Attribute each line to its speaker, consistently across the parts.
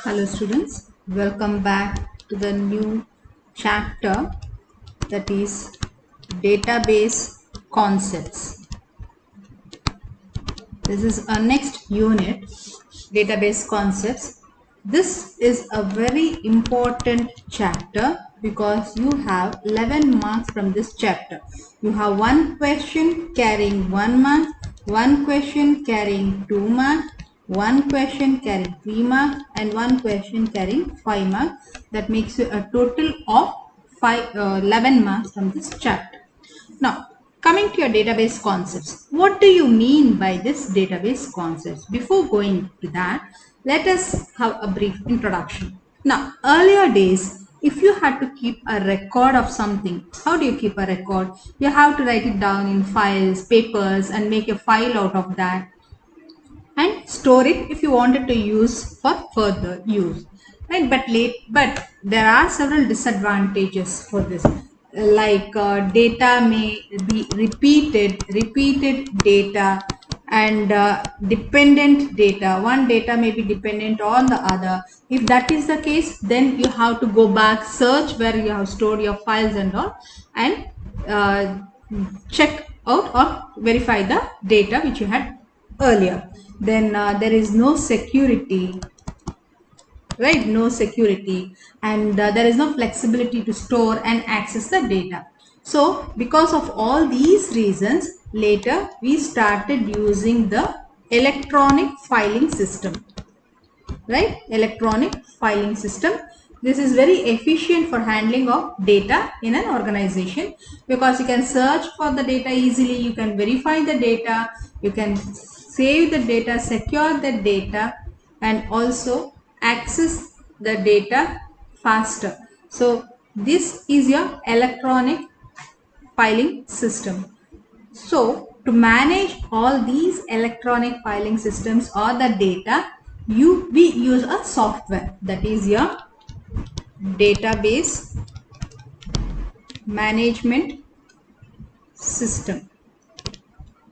Speaker 1: Hello students, welcome back to the new chapter, that is database concepts. This is our next unit, database concepts. This is a very important chapter because you have 11 marks from this chapter. You have one question carrying 1 mark, one question carrying 2 marks, one question carrying 3 marks, and one question carrying 5 marks. That makes you a total of 11 marks from this chapter. Now, coming to your database concepts, what do you mean by this database concepts? Before going to that, let us have a brief introduction. Now, earlier days, if you had to keep a record of something, how do you keep a record? You have to write it down in files, papers, and make a file out of that and store it if you wanted to use for further use, right? But there are several disadvantages for this, like data may be repeated data, and dependent data. One data may be dependent on the other. If that is the case, then you have to go back, search where you have stored your files and all, and check out or verify the data which you had earlier. Then there is no security, right? No security, and there is no flexibility to store and access the data. So because of all these reasons, later we started using the electronic filing system, right? Electronic filing system. This is very efficient for handling of data in an organization because you can search for the data easily, you can verify the data, you can save the data, secure the data, and also access the data faster. So this is your electronic filing system. So to manage all these electronic filing systems or the data, we use a software, that is your database management system.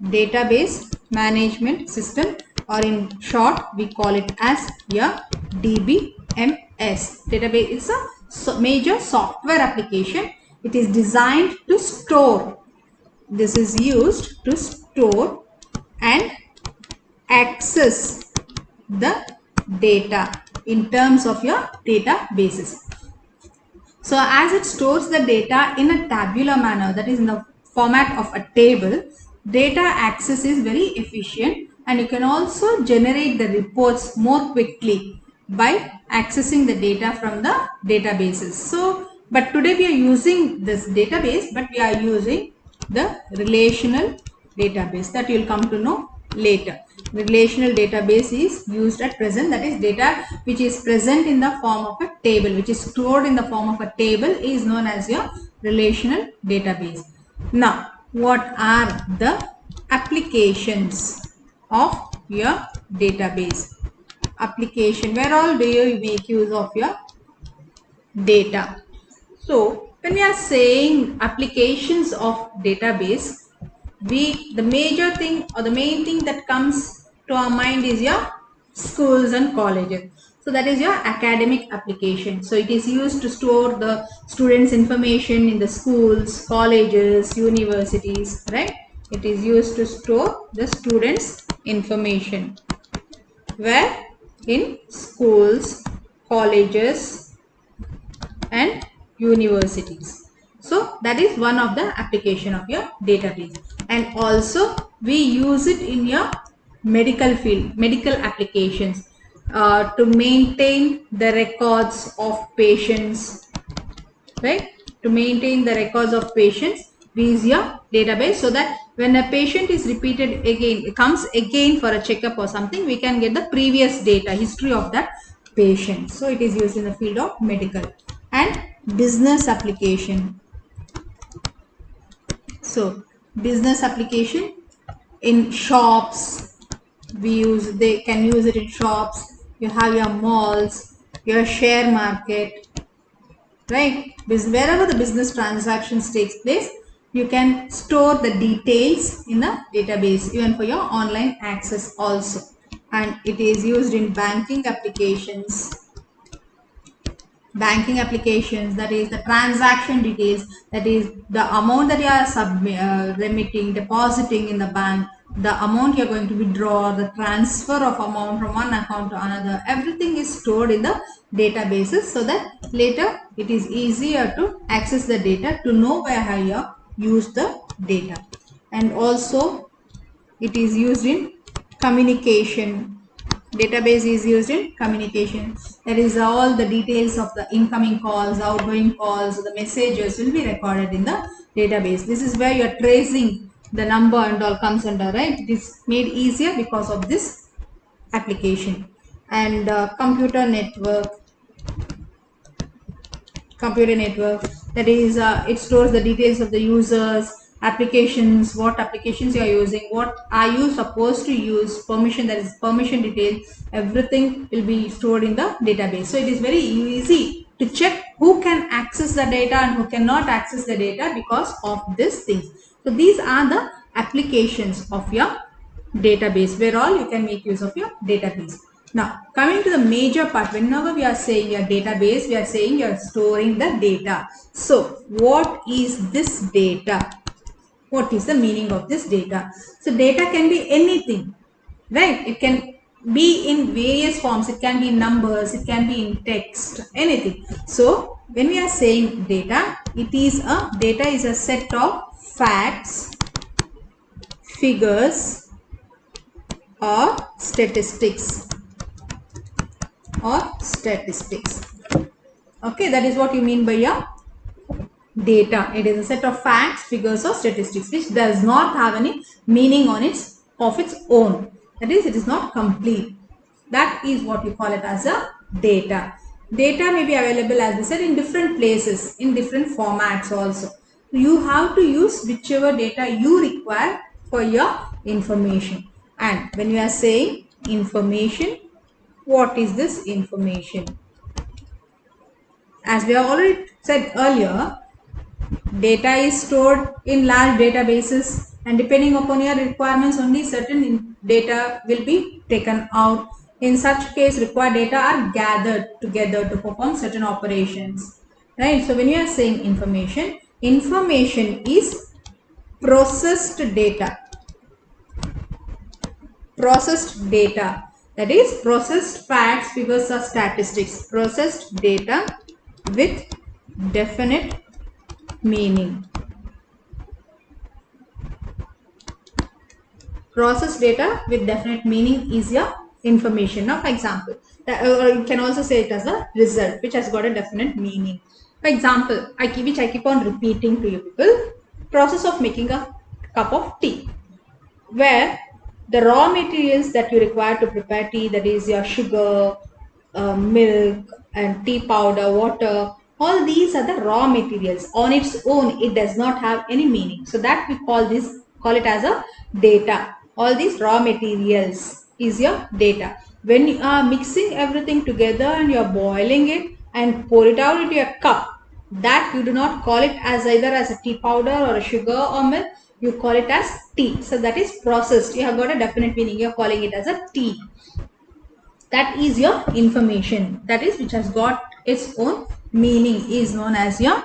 Speaker 1: Database management system, or in short we call it as your DBMS. Database is a major software application. It is designed to store. This is used to store and access the data in terms of your databases. So as it stores the data in a tabular manner, that is in the format of a table, data access is very efficient, and you can also generate the reports more quickly by accessing the data from the databases. So, but today we are using this database, but we are using the relational database, that you will come to know later. The relational database is used at present, that is data which is present in the form of a table, which is stored in the form of a table, is known as your relational database. Now, what are the applications of your database? Application, where all do you make use of your data? So when we are saying applications of database, the major thing or the main thing that comes to our mind is your schools and colleges. So that is your academic application. So it is used to store the students' information in the schools, colleges, universities, right? It is used to store the students' information. Where? In schools, colleges, and universities. So that is one of the application of your database. And also we use it in your medical field, medical applications, to maintain the records of patients, right? To maintain the records of patients, we use your database, so that when a patient is repeated again, it comes again for a checkup or something, we can get the previous data, history of that patient. So it is used in the field of medical and business application. So business application in shops, they can use it in shops. You have your malls, your share market, right? Wherever the business transactions takes place, you can store the details in the database, even for your online access also. And it is used in banking applications, banking applications, that is the transaction details, that is the amount that you are remitting, depositing in the bank, the amount you are going to withdraw, the transfer of amount from one account to another, everything is stored in the databases, so that later it is easier to access the data, to know where you have used the data. And also it is used in communication. Database is used in communication. That is, all the details of the incoming calls, outgoing calls, the messages will be recorded in the database. This is where you are tracing the number and all comes under, right? It is made easier because of this application. And computer network, that is, it stores the details of the users, applications, what applications you are using, what are you supposed to use, permission, that is permission detail, everything will be stored in the database. So it is very easy to check who can access the data and who cannot access the data because of this thing. So these are the applications of your database, where all you can make use of your database. Now, coming to the major part, whenever we are saying your database, we are saying you are storing the data. So, what is this data? What is the meaning of this data? So, data can be anything, right? It can be in various forms. It can be in numbers, it can be in text, anything. So, when we are saying data, data is a set of facts, figures, or statistics. Okay, that is what you mean by your data. It is a set of facts, figures, or statistics which does not have any meaning of its own. That is, it is not complete. That is what you call it as a data. Data may be available, as we said, in different places, in different formats also. You have to use whichever data you require for your information. And when you are saying information, what is this information? As we have already said earlier, data is stored in large databases, and depending upon your requirements, only certain data will be taken out. In such case, required data are gathered together to perform certain operations. Right? So when you are saying information, information is processed data. Processed data, that is processed facts, figures, or statistics. Processed data with definite meaning. Processed data with definite meaning is your information. Now, for example, or you can also say it as a result which has got a definite meaning. For example, which I keep on repeating to you people, process of making a cup of tea, where the raw materials that you require to prepare tea, that is your sugar, milk, and tea powder, water, all these are the raw materials. On its own, it does not have any meaning. So that we call it as a data. All these raw materials is your data. When you are mixing everything together and you are boiling it and pour it out into a cup, that you do not call it as either as a tea powder or a sugar or milk, you call it as tea. So that is processed. You have got a definite meaning. You are calling it as a tea. That is your information. That is, which has got its own meaning, is known as your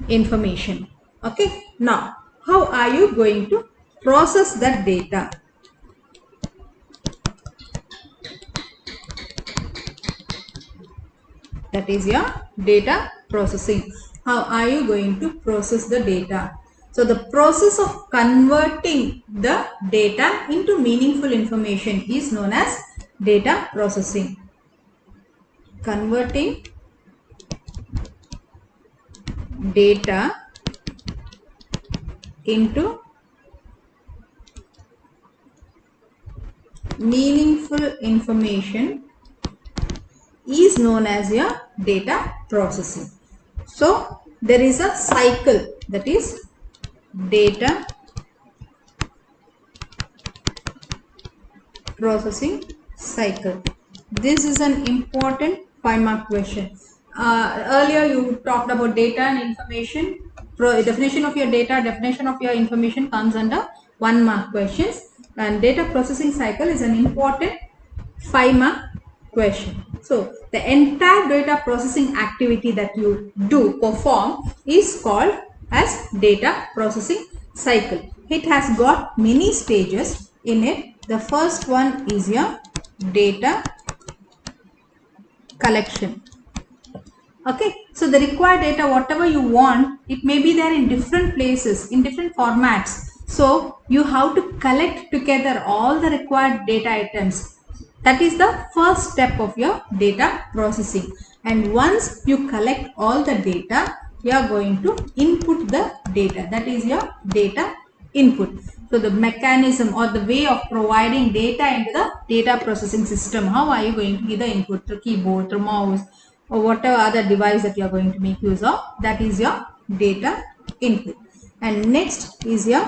Speaker 1: information. Okay. Now, how are you going to process that data? That is your data processing. How are you going to process the data? So the process of converting the data into meaningful information is known as data processing. Converting data into meaningful information is known as your data processing. So there is a cycle, that is data processing cycle. This is an important 5-mark question. Earlier you talked about data and information. Definition of your data, definition of your information comes under 1-mark questions, and data processing cycle is an important 5-mark question. So the entire data processing activity that you perform is called as data processing cycle. It has got many stages in it. The first one is your data collection. Okay, so the required data, whatever you want, it may be there in different places, in different formats. So you have to collect together all the required data items. That is the first step of your data processing. And once you collect all the data, you are going to input the data. That is your data input. So the mechanism or the way of providing data into the data processing system, how are you going to give the input? Through keyboard, through mouse, or whatever other device that you are going to make use of, that is your data input. And next is your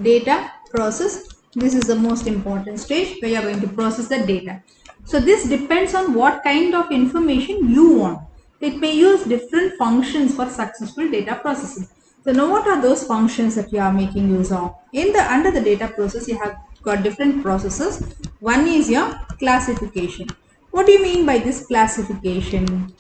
Speaker 1: data process. This is the most important stage where you are going to process the data. So this depends on what kind of information you want. It may use different functions for successful data processing. So now what are those functions that you are making use of? Under the data process, you have got different processes. One is your classification. What do you mean by this classification?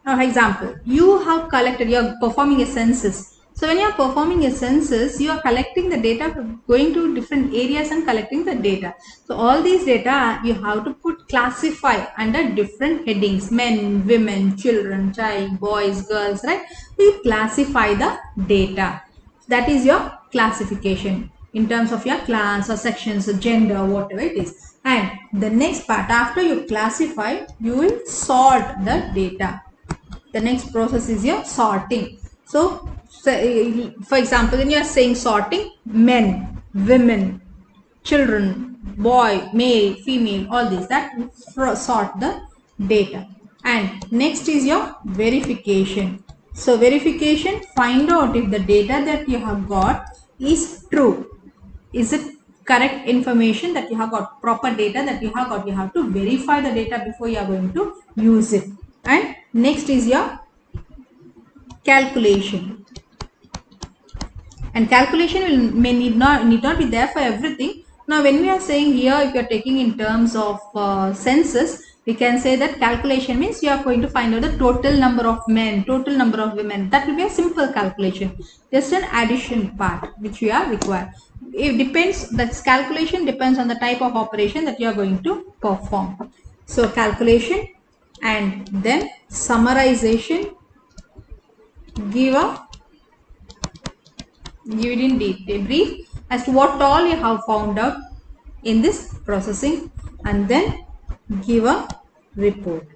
Speaker 1: For example, you are performing a census. So when you are performing a census, you are collecting the data, going to different areas and collecting the data. So all these data you have to classify under different headings: men, women, children, child, boys, girls, right? So you classify the data. That is your classification in terms of your class or sections or gender, whatever it is. And the next part, after you classify, you will sort the data. The next process is your sorting. So for example, when you are saying sorting, men, women, children, boy, male, female, all these, that sort the data. And next is your verification. So verification, find out if the data that you have got is true. Is it correct information that you have got, proper data that you have got? You have to verify the data before you are going to use it. And next is your calculation. And calculation need not be there for everything. Now when we are saying here, if you are taking in terms of census, we can say that calculation means you are going to find out the total number of men, total number of women. That will be a simple calculation, just an addition part which we are required. It depends, that calculation depends on the type of operation that you are going to perform. So calculation, and then summarization, give it in detail, brief as to what all you have found out in this processing, and then give a report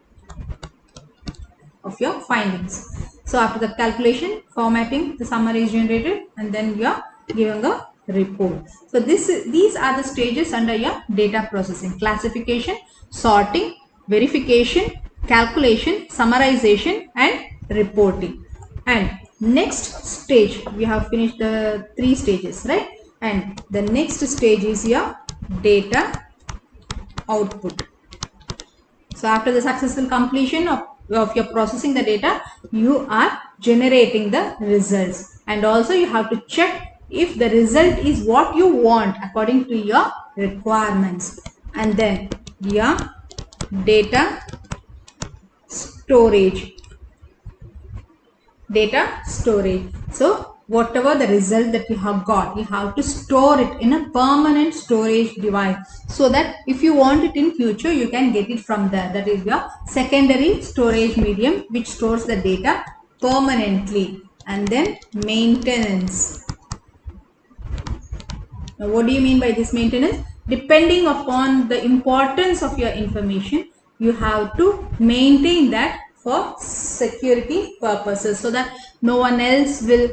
Speaker 1: of your findings. So after the calculation, formatting, the summary is generated, and then you are giving a report. So these are the stages under your data processing: classification, sorting, verification, calculation, summarization, and reporting. And next stage, we have finished the 3 stages, right? And the next stage is your data output. So after the successful completion of your processing the data, you are generating the results, and also you have to check if the result is what you want according to your requirements. And then your data storage. So whatever the result that you have got, you have to store it in a permanent storage device, so that if you want it in future, you can get it from there. That is your secondary storage medium, which stores the data permanently. And then maintenance. Now what do you mean by this maintenance? Depending upon the importance of your information, you have to maintain that for security purposes, so that no one else will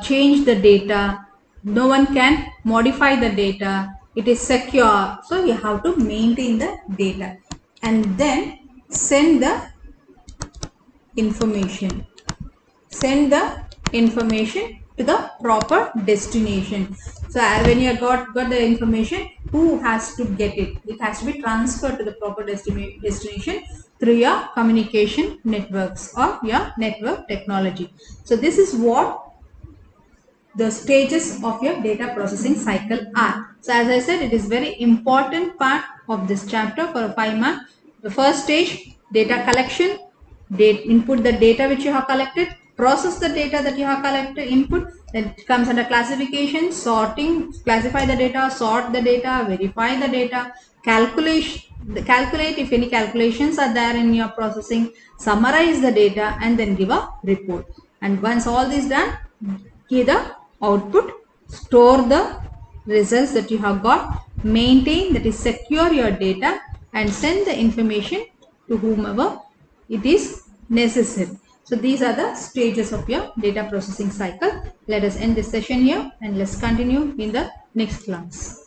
Speaker 1: change the data, no one can modify the data, it is secure. So you have to maintain the data, and then send the information to the proper destination. So when you got the information, who has to get it? It has to be transferred to the proper destination through your communication networks or your network technology. So this is what the stages of your data processing cycle are. So as I said, it is very important part of this chapter for a 5 mark. The first stage, data collection, input the data which you have collected, process the data that you have collected, input, then it comes under classification, sorting, classify the data, sort the data, verify the data, calculate if any calculations are there in your processing, summarize the data, and then give a report. And once all this done, give the output, store the results that you have got, maintain, that is secure your data, and send the information to whomever it is necessary. So these are the stages of your data processing cycle. Let us end this session here and let's continue in the next class.